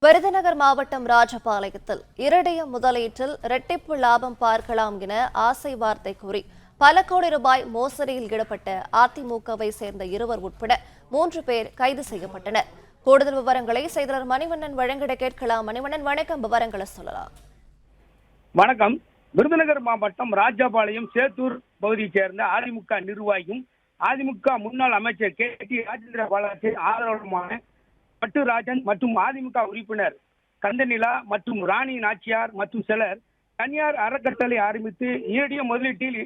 விருதுநகர் மாவட்டம் ராஜபாளையத்தில் இரடைய முதலீட்டில் இரட்டிப்பு லாபம் பார்க்கலாம் என ஆசை வார்த்தை கூறி பல கோடி ரூபாய் மோசடியில் ஈடுபட்ட அதிமுகவை சேர்ந்த இருவர் உட்பட 3 பேர் கைது செய்யப்பட்டனர். கூடுதல் விவரங்களை செய்தியாளர் மணிவண்ணன் வழங்கிட கேட்கலாம். மணிவண்ணன், வணக்கம். விவரங்களை சொல்லலாம். வணக்கம். விருதுநகர் மாவட்டம் ராஜபாளையம் சேத்தூர் பகுதியைச் சேர்ந்த அதிமுக நிர்வாகியும் அதிமுக முன்னாள் அமைச்சர் KT ராஜேந்திர பாலாஜியின் ஆதரவாளருமான பட்டுராஜன் மற்றும் அதிமுக உறுப்பினர் கந்தநிலா மற்றும் ராணி நாச்சியார் மற்றும் சிலர் தனியார் அறக்கட்டளை ஆரம்பித்து ஈடிய முதலீட்டில்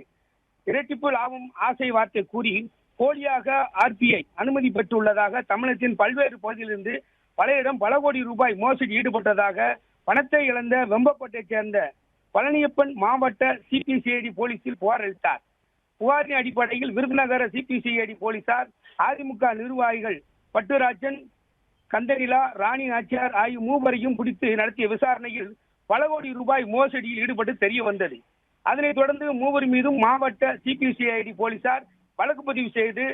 இரட்டிப்பு லாபம் ஆசை வார்த்தை கூறி போலியாக RBI அனுமதி பெற்றுள்ளதாக தமிழகத்தின் பல்வேறு பகுதியிலிருந்து பல கோடி ரூபாய் மோசடி ஈடுபட்டதாக பணத்தை இழந்த வெம்பக்கோட்டையைச் சேர்ந்த பழனியப்பன் மாவட்ட CPCID போலீசில் புகார் அளித்தார். புகாரின் அடிப்படையில் விருதுநகர் CPCID போலீசார் அதிமுக நிர்வாகிகள் பட்டுராஜன், கந்தநிலா, ராணி நாச்சியார் ஆகிய மூவரையும் பிடித்து நடத்திய விசாரணையில் பல கோடி ரூபாய் மோசடியில் ஈடுபட்டு தெரிய வந்தது. அதனைத் தொடர்ந்து மூவர் மீதும் மாவட்ட CPCID போலீசார் வழக்கு பதிவு செய்து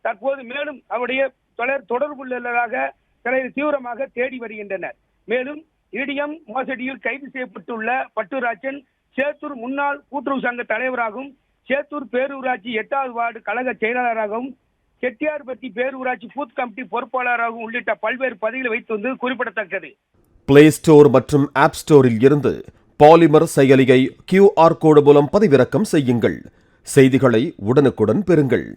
தற்போது மேலும் அவருடைய தொடர்புள்ளதாக சிலரை தீவிரமாக தேடி வருகின்றனர். மேலும் இடிஎம் மோசடியில் கைது செய்யப்பட்டுள்ள பட்டுராஜன் சேத்தூர் முன்னாள் கூட்டுறவு சங்க தலைவராகவும் சேத்தூர் பேரூராட்சி 8வது வார்டு கழக செயலாளராகவும் செட்டியார்பட்டி பேரூராட்சி பூத் கமிட்டி பொறுப்பாளராகவும் உள்ளிட்ட பல்வேறு பதவிகளை வைத்து வந்து குறிப்பிடத்தக்கது. பிளே ஸ்டோர் மற்றும் ஆப் ஸ்டோரில் இருந்து பாலிமர் செயலியை QR கோடு மூலம் பதிவிறக்கம் செய்யுங்கள். செய்திகளை உடனுக்குடன் பெறுங்கள்.